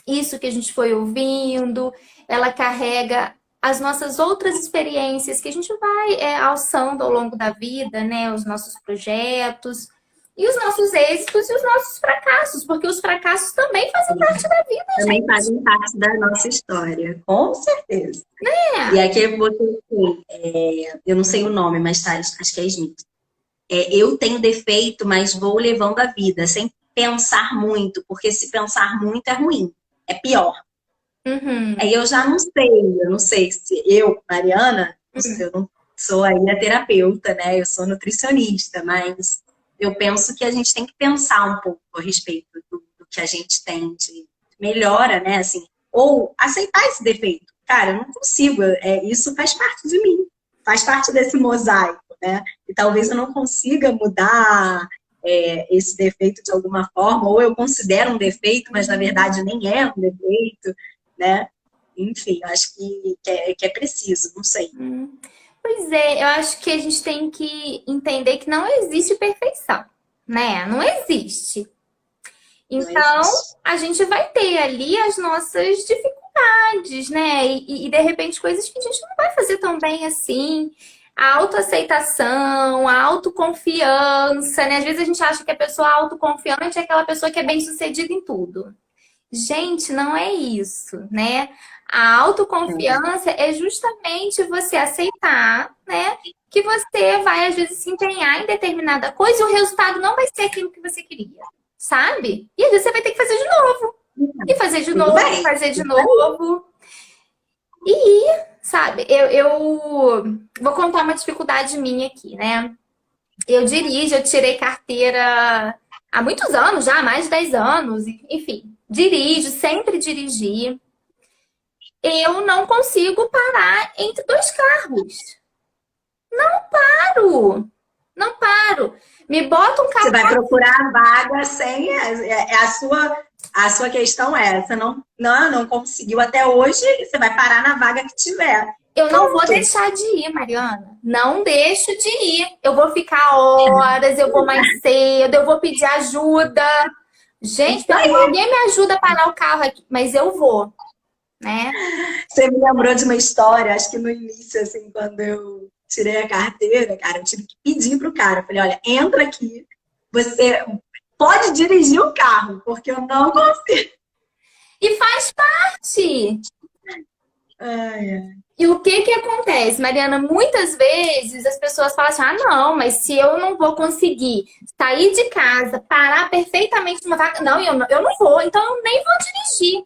isso que a gente foi ouvindo, ela carrega as nossas outras experiências que a gente vai alçando ao longo da vida, né? Os nossos projetos e os nossos êxitos e os nossos fracassos, porque os fracassos também fazem parte da vida, também fazem parte da nossa história, com certeza. E aqui eu não sei o nome, mas tá, acho que é Smith. Eu tenho defeito, mas vou levando a vida, sem pensar muito, porque se pensar muito é ruim, é pior. Aí eu já não sei se eu, Mariana, eu não sou aí a terapeuta, né? Eu sou nutricionista, mas eu penso que a gente tem que pensar um pouco a respeito do que a gente tem de melhora, né? Assim, ou aceitar esse defeito. Cara, eu não consigo, isso faz parte de mim, faz parte desse mosaico, né? E talvez eu não consiga mudar esse defeito de alguma forma, ou eu considero um defeito, mas na verdade nem é um defeito, né? Enfim, acho que é preciso, não sei. Pois eu acho que a gente tem que entender que não existe perfeição, né? Não existe. Então, a gente vai ter ali as nossas dificuldades, né? E de repente, coisas que a gente não vai fazer tão bem assim. A autoaceitação, a autoconfiança, né? Às vezes a gente acha que a pessoa autoconfiante é aquela pessoa que é bem-sucedida em tudo. Gente, não é isso, né? A autoconfiança é justamente você aceitar, né? Que você vai, às vezes, se empenhar em determinada coisa e o resultado não vai ser aquilo que você queria, sabe? E às vezes você vai ter que fazer de novo. E fazer de novo, e fazer de novo. E, sabe, eu vou contar uma dificuldade minha aqui, né? Eu tirei carteira há muitos anos já, mais de 10 anos, enfim. Dirijo, sempre dirigi. Eu não consigo parar entre dois carros. Não paro. Me bota um carro... Você vai procurar a vaga sem... A sua questão é, você não conseguiu até hoje, você vai parar na vaga que tiver. Eu não vou deixar de ir, Mariana. Não deixo de ir. Eu vou ficar horas, eu vou mais cedo, eu vou pedir ajuda. Gente, ninguém me ajuda a parar o carro aqui, mas eu vou, né? Você me lembrou de uma história, acho que no início, assim, quando eu tirei a carteira, cara, eu tive que pedir pro cara. Eu falei, olha, entra aqui, você pode dirigir o carro, porque eu não consigo. E faz parte. Ai, ai. E o que que acontece, Mariana? Muitas vezes as pessoas falam assim: ah, não, mas se eu não vou conseguir sair de casa, parar perfeitamente numa vaga, não, eu não vou, então eu nem vou dirigir,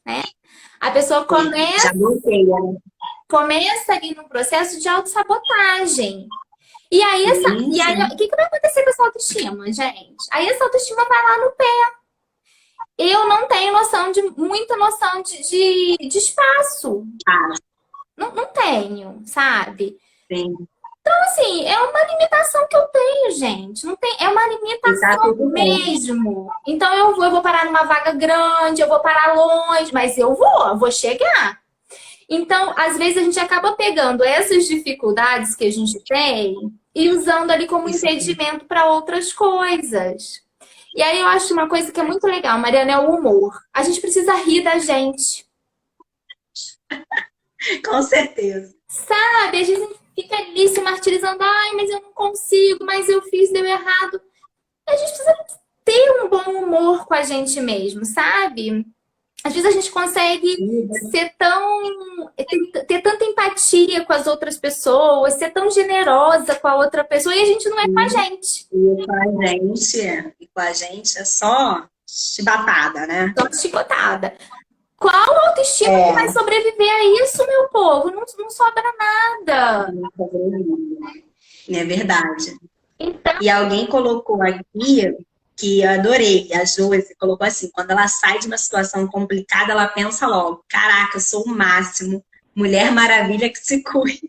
né? A pessoa Já bloqueia, né? começa ali num processo de autossabotagem. E aí, Sim, o sim. que que vai acontecer com essa autoestima, gente? Aí essa autoestima vai lá no pé. Eu não tenho muita noção de espaço. Ah, Não tenho, sabe? sim. Assim, é uma limitação que eu tenho, gente. Não tem, é uma E tá limitação tudo bem. mesmo. Então eu vou parar numa vaga grande, eu vou parar longe, mas eu vou chegar. Então, às vezes a gente acaba pegando essas dificuldades que a gente tem e usando ali como Isso aí. impedimento para outras coisas. E aí eu acho uma coisa que é muito legal, Mariana, é o humor. A gente precisa rir da gente. Com certeza. Sabe? A gente fica ali se martirizando. Ai, mas eu não consigo, mas eu fiz, deu errado. A gente precisa ter um bom humor com a gente mesmo, sabe? Às vezes a gente consegue ser ter tanta empatia com as outras pessoas, ser tão generosa com a outra pessoa e a gente não é com a gente. E com a gente é só chibatada, né? Só chicotada. Qual autoestima que vai É, sobreviver a isso, meu povo? Não sobra nada. é verdade. Então, E alguém colocou aqui que eu adorei, a Josi colocou assim, quando ela sai de uma situação complicada, ela pensa logo, caraca, eu sou o máximo, Mulher Maravilha que se cuide.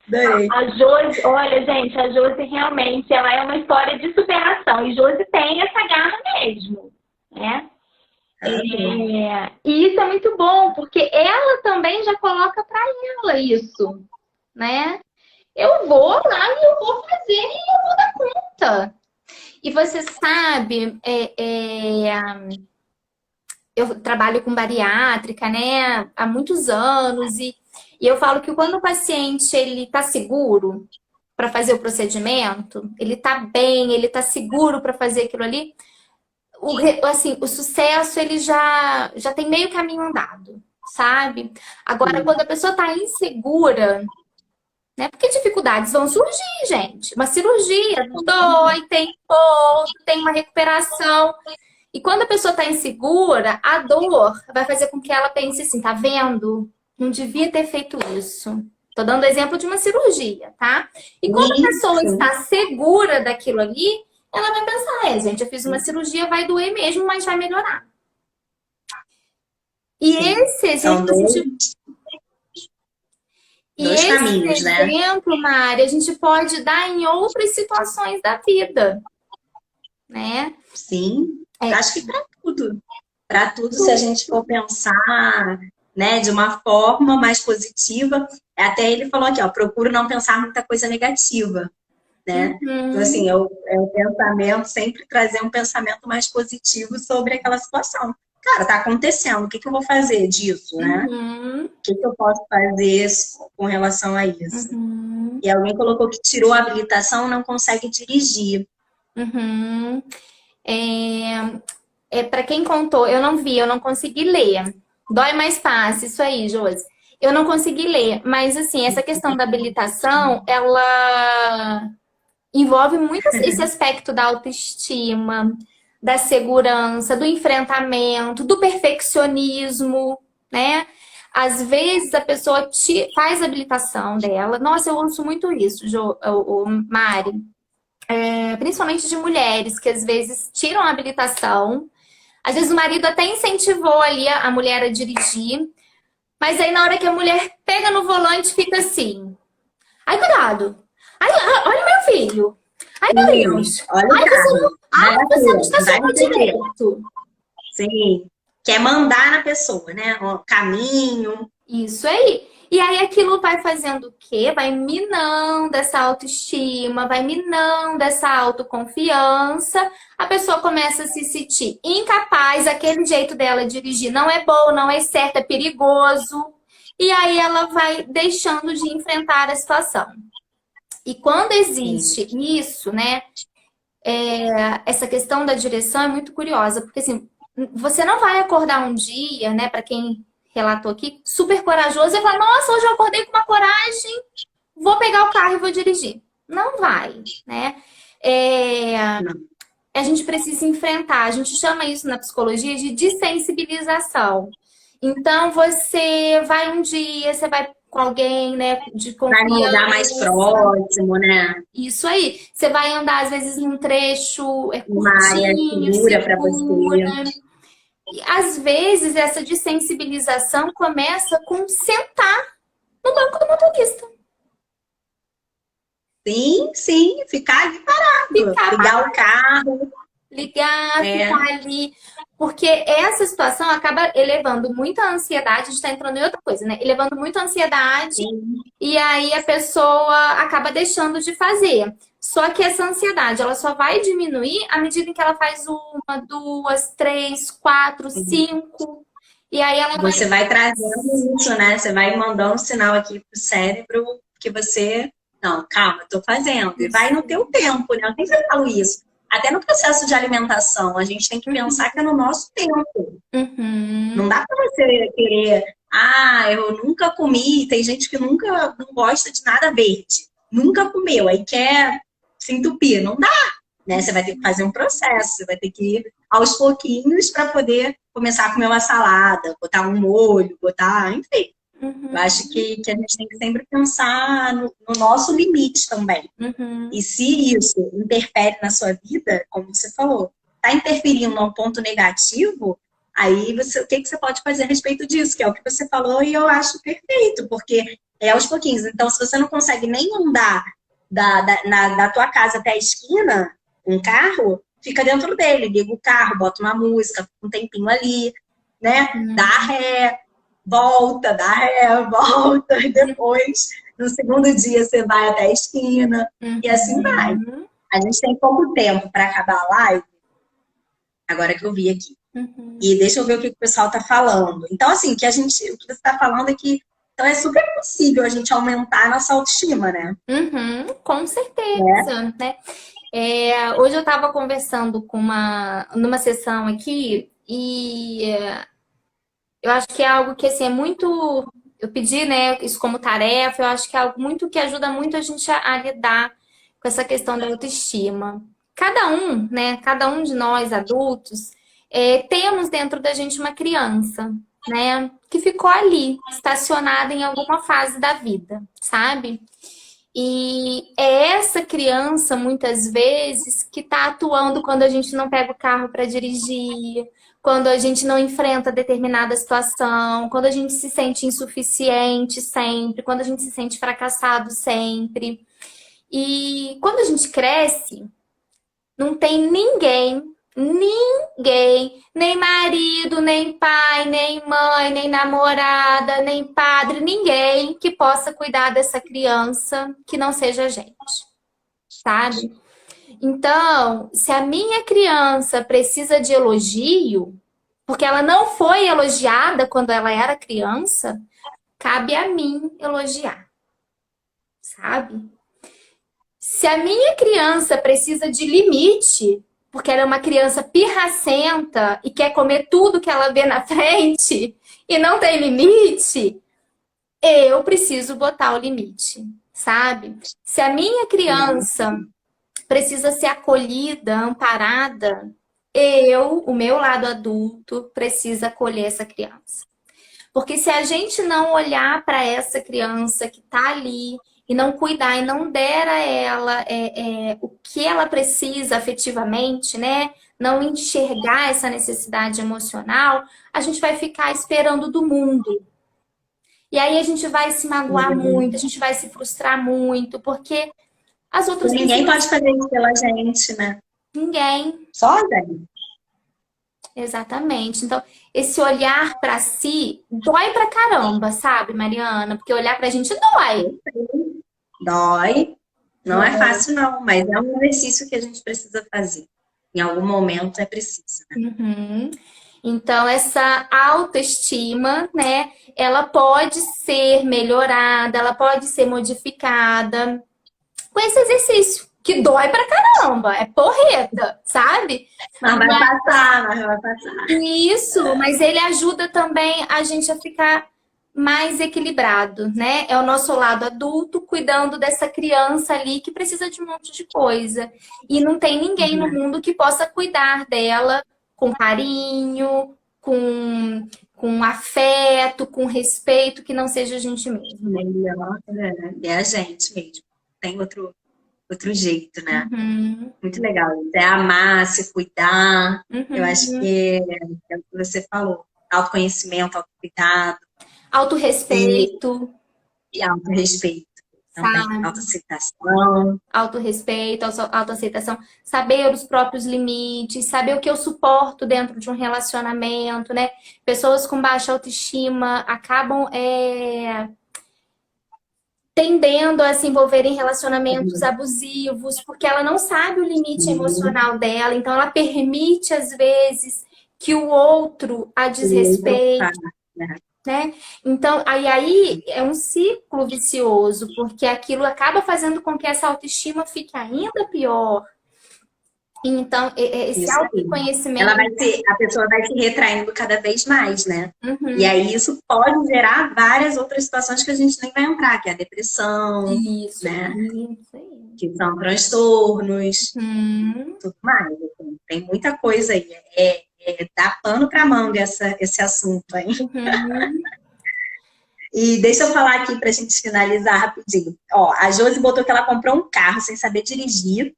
Adorei. a Josi, olha, gente, a Josi realmente ela é uma história de superação. E Josi tem essa garra mesmo, né? Adorei. E isso é muito bom, porque ela também já coloca para ela isso, né? Eu vou lá e eu vou fazer e eu vou dar conta. E você sabe, eu trabalho com bariátrica, né, há muitos anos e eu falo que quando o paciente ele está seguro para fazer o procedimento, ele está bem, ele está seguro para fazer aquilo ali, assim, o sucesso ele já tem meio caminho andado, sabe? Agora, Sim. quando a pessoa está insegura, né? Porque dificuldades vão surgir, gente. Uma cirurgia dói, tem ponto, tem uma recuperação. E quando a pessoa está insegura, a dor vai fazer com que ela pense assim, tá vendo? Não devia ter feito isso. Tô dando exemplo de uma cirurgia, tá? E quando a Sim, pessoa sim. está segura daquilo ali, ela vai pensar, gente, eu fiz uma cirurgia, vai doer mesmo, mas vai melhorar. E Sim. esse São exemplo, a dois, gente E dois esse caminhos, né? exemplo, Mari, a gente pode dar em outras situações da vida, né? Sim. É, Acho que para tudo. Para tudo, se a gente for pensar, né, de uma forma mais positiva, até ele falou aqui, ó, procuro não pensar muita coisa negativa, né? Então, uhum, assim, é o pensamento, sempre trazer um pensamento mais positivo sobre aquela situação. Cara, tá acontecendo, o que que eu vou fazer disso, né? uhum, O que que eu posso fazer com relação a isso? uhum, E alguém colocou que tirou a habilitação, não consegue dirigir. uhum. Para quem contou, eu não vi, eu não consegui ler. Dói mais fácil, isso aí, Josi. Eu não consegui ler, mas assim, essa questão da habilitação, ela envolve muito esse aspecto da autoestima, da segurança, do enfrentamento, do perfeccionismo, né? Às vezes a pessoa faz a habilitação dela. Nossa, eu ouço muito isso, Mari. Principalmente de mulheres que às vezes tiram a habilitação. Às vezes o marido até incentivou ali a mulher a dirigir, mas aí na hora que a mulher pega no volante fica assim: ai, cuidado! Ai, olha meu filho! Ai, meu Deus! Olha o Ai, carro, vai você não bater, vai estacionou não sei o quê. direito. Sim. Quer mandar na pessoa, né? O caminho. Isso aí. E aí aquilo vai fazendo o quê? Vai minando essa autoestima, vai minando essa autoconfiança. A pessoa começa a se sentir incapaz, aquele jeito dela dirigir não é bom, não é certo, é perigoso. E aí ela vai deixando de enfrentar a situação. E quando Sim. existe isso, né? Essa questão da direção é muito curiosa, porque assim, você não vai acordar um dia, né, para quem relatou aqui, super corajoso, e fala, nossa, hoje eu acordei com uma coragem, vou pegar o carro e vou dirigir. Não vai, né? A gente precisa enfrentar, a gente chama isso na psicologia de dessensibilização. Então, você vai um dia, você vai com alguém, né, de Vai num lugar mais confiança. próximo, né? Isso aí. Você vai andar, às vezes, num trecho Uma área curtinho, segura para segura. você. E, às vezes, essa dessensibilização começa com sentar no banco do motorista. Sim, sim, ficar ali parado. Ligar o carro. Ligar, ficar ali. Porque essa situação acaba elevando muita ansiedade, a gente está entrando em outra coisa, né? Elevando muita ansiedade, Sim. e aí a pessoa acaba deixando de fazer. Só que essa ansiedade, ela só vai diminuir à medida em que ela faz 1, 2, 3, 4, 5. E aí ela Você vai trazendo isso, né? Você vai mandando um sinal aqui pro cérebro que você... Não, calma, eu tô fazendo. E vai no teu tempo, né? Eu sempre falo isso. Até no processo de alimentação, a gente tem que pensar que é no nosso tempo. Não dá para você querer, eu nunca comi. Tem gente que nunca não gosta de nada verde. Nunca comeu, aí quer se entupir. Não dá, né? Você vai ter que fazer um processo, você vai ter que ir aos pouquinhos para poder começar a comer uma salada, botar um molho, enfim. Eu acho que a gente tem que sempre pensar no nosso limite também. E se isso interfere na sua vida, como você falou, está interferindo num ponto negativo, aí o que você pode fazer a respeito disso? Que é o que você falou e eu acho perfeito, porque é aos pouquinhos. Então, se você não consegue nem andar da tua casa até a esquina, um carro, fica dentro dele, liga o carro, bota uma música, fica um tempinho ali, né? Dá ré, volta, dá ré, volta, e depois, no segundo dia, você vai até a esquina, e assim vai. A gente tem pouco tempo para acabar a live, agora que eu vi aqui. E deixa eu ver o que o pessoal tá falando. Então, assim, o que você está falando é que então é super possível a gente aumentar a nossa autoestima, né? Com certeza, né? Hoje eu estava conversando numa sessão aqui e eu acho que é algo que assim, é muito. Eu pedi, né, isso como tarefa, eu acho que é algo muito que ajuda muito a gente a lidar com essa questão da autoestima. Cada um, né, cada um de nós adultos, temos dentro da gente uma criança, né, que ficou ali, estacionada em alguma fase da vida, sabe? E é essa criança, muitas vezes, que está atuando quando a gente não pega o carro para dirigir, quando a gente não enfrenta determinada situação, quando a gente se sente insuficiente sempre, quando a gente se sente fracassado sempre. E quando a gente cresce, não tem ninguém, nem marido, nem pai, nem mãe, nem namorada, nem padre, ninguém que possa cuidar dessa criança que não seja a gente, sabe? Então, se a minha criança precisa de elogio, porque ela não foi elogiada quando ela era criança, cabe a mim elogiar, sabe? Se a minha criança precisa de limite, porque ela é uma criança pirracenta e quer comer tudo que ela vê na frente e não tem limite, eu preciso botar o limite, sabe? Se a minha criança precisa ser acolhida, amparada, o meu lado adulto, precisa acolher essa criança. Porque se a gente não olhar para essa criança que está ali e não cuidar e não der a ela o que ela precisa afetivamente, né? Não enxergar essa necessidade emocional, a gente vai ficar esperando do mundo. E aí a gente vai se magoar muito, a gente vai se frustrar muito, porque as outras pessoas... Ninguém pode fazer isso pela gente, né? Ninguém. Só a gente. Exatamente. Então, esse olhar para si dói pra caramba, sabe, Mariana? Porque olhar pra gente dói. Dói. Não é fácil, não, mas é um exercício que a gente precisa fazer. Em algum momento é preciso, né? Então, essa autoestima, né, ela pode ser melhorada, ela pode ser modificada com esse exercício que dói pra caramba, é porreta, sabe? Mas vai passar, mas vai passar. Isso, mas ele ajuda também a gente a ficar mais equilibrado, né? É o nosso lado adulto cuidando dessa criança ali que precisa de um monte de coisa. E não tem ninguém no mundo que possa cuidar dela com carinho, com afeto, com respeito, que não seja a gente mesmo. Melhor, é a gente mesmo. Tem outro jeito, né? Muito legal. É amar, se cuidar. Eu acho que é o que você falou. Autoconhecimento, autocuidado. Autorrespeito. E autorrespeito também. Sabe? Autoaceitação. Autorrespeito, autoaceitação, saber os próprios limites, saber o que eu suporto dentro de um relacionamento, né? Pessoas com baixa autoestima acabam tendendo a se envolver em relacionamentos abusivos, porque ela não sabe o limite emocional dela, então ela permite, às vezes, que o outro a desrespeite. Né? Então, aí é um ciclo vicioso, porque aquilo acaba fazendo com que essa autoestima fique ainda pior. Então, esse autoconhecimento... A pessoa vai se retraindo cada vez mais, né? E aí isso pode gerar várias outras situações que a gente nem vai entrar, que é a depressão, né? Isso aí. Que são transtornos, tudo mais. Tem muita coisa aí. Dá pano pra manga esse assunto aí. E deixa eu falar aqui pra gente finalizar rapidinho. Ó, a Josi botou que ela comprou um carro sem saber dirigir.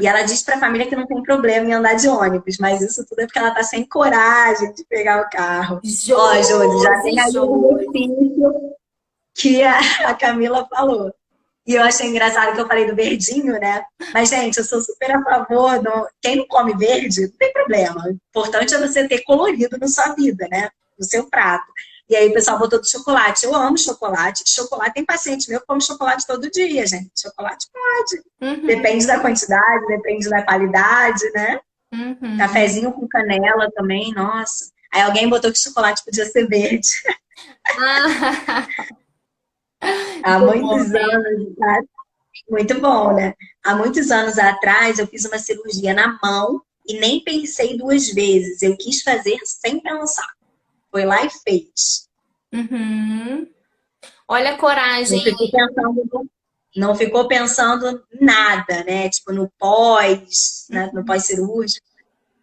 E ela diz pra família que não tem problema em andar de ônibus, mas isso tudo é porque ela tá sem coragem de pegar o carro. Ó, Josi, já tem aí o benefício que a Camila falou. E eu achei engraçado que eu falei do verdinho, né? Mas, gente, eu sou super a favor. Quem não come verde, não tem problema. O importante é você ter colorido na sua vida, né? No seu prato. E aí o pessoal botou do chocolate. Eu amo chocolate. Chocolate, tem paciente meu que come chocolate todo dia, gente. Chocolate pode. Depende da quantidade, depende da qualidade, né? Cafezinho com canela também, nossa. Aí alguém botou que chocolate podia ser verde. Há muitos anos, muito bom, né? Há muitos anos atrás, eu fiz uma cirurgia na mão e nem pensei duas vezes. Eu quis fazer sem pensar. Foi lá e fez. Olha a coragem. Não ficou pensando nada, né? Tipo, no pós, né? No pós-cirúrgico.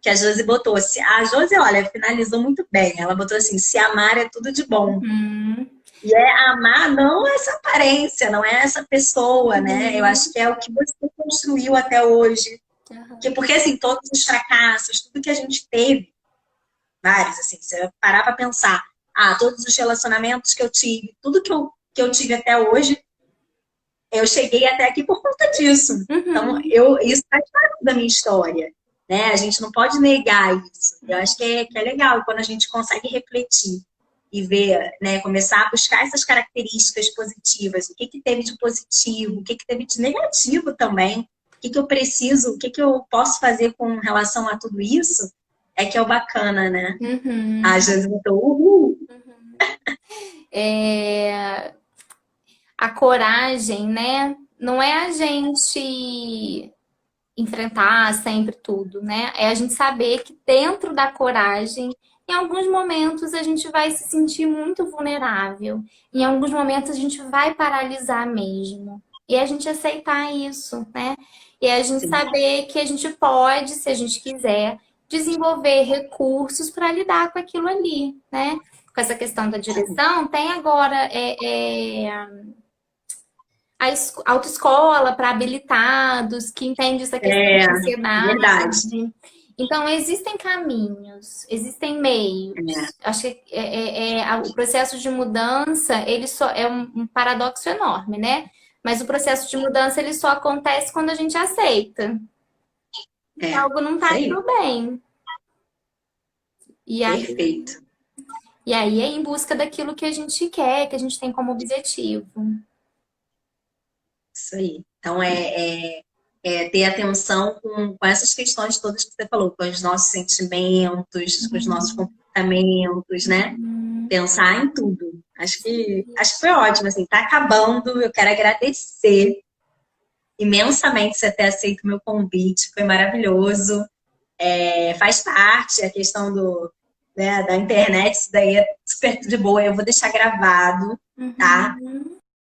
Que a Josi botou. A Josi, olha, finalizou muito bem. Ela botou assim, se amar é tudo de bom. E amar não essa aparência, não é essa pessoa, né? Eu acho que é o que você construiu até hoje. Porque, assim, todos os fracassos, tudo que a gente teve, vários, assim, você vai parar pra pensar. Todos os relacionamentos que eu tive, tudo que eu tive até hoje, eu cheguei até aqui por conta disso. Então, isso faz parte da minha história, né? A gente não pode negar isso. Eu acho que é legal quando a gente consegue refletir e ver, né, começar a buscar essas características positivas, o que teve de positivo, o que teve de negativo também, o que eu preciso, o que eu posso fazer com relação a tudo isso, que é o bacana, né? A Josi botou, A coragem, né? Não é a gente enfrentar sempre tudo, né? É a gente saber que dentro da coragem, em alguns momentos a gente vai se sentir muito vulnerável. Em alguns momentos a gente vai paralisar mesmo. E a gente aceitar isso, né? E a gente saber que a gente pode, se a gente quiser, desenvolver recursos para lidar com aquilo ali, né? Com essa questão da direção, tem agora a autoescola para habilitados que entende essa questão de ansiedade. Verdade. Então, existem caminhos, existem meios. Acho que o processo de mudança, ele só é um paradoxo enorme, né? Mas o processo de mudança, ele só acontece quando a gente aceita. Que algo não está indo bem. Perfeito. E aí é em busca daquilo que a gente quer, que a gente tem como objetivo. Isso aí. Então, ter atenção com essas questões todas que você falou, com os nossos sentimentos, com os nossos comportamentos, né? Pensar em tudo. Acho que foi ótimo, assim, tá acabando. Eu quero agradecer imensamente você ter aceito o meu convite, foi maravilhoso. Faz parte a questão da internet, isso daí é super de boa, eu vou deixar gravado, tá?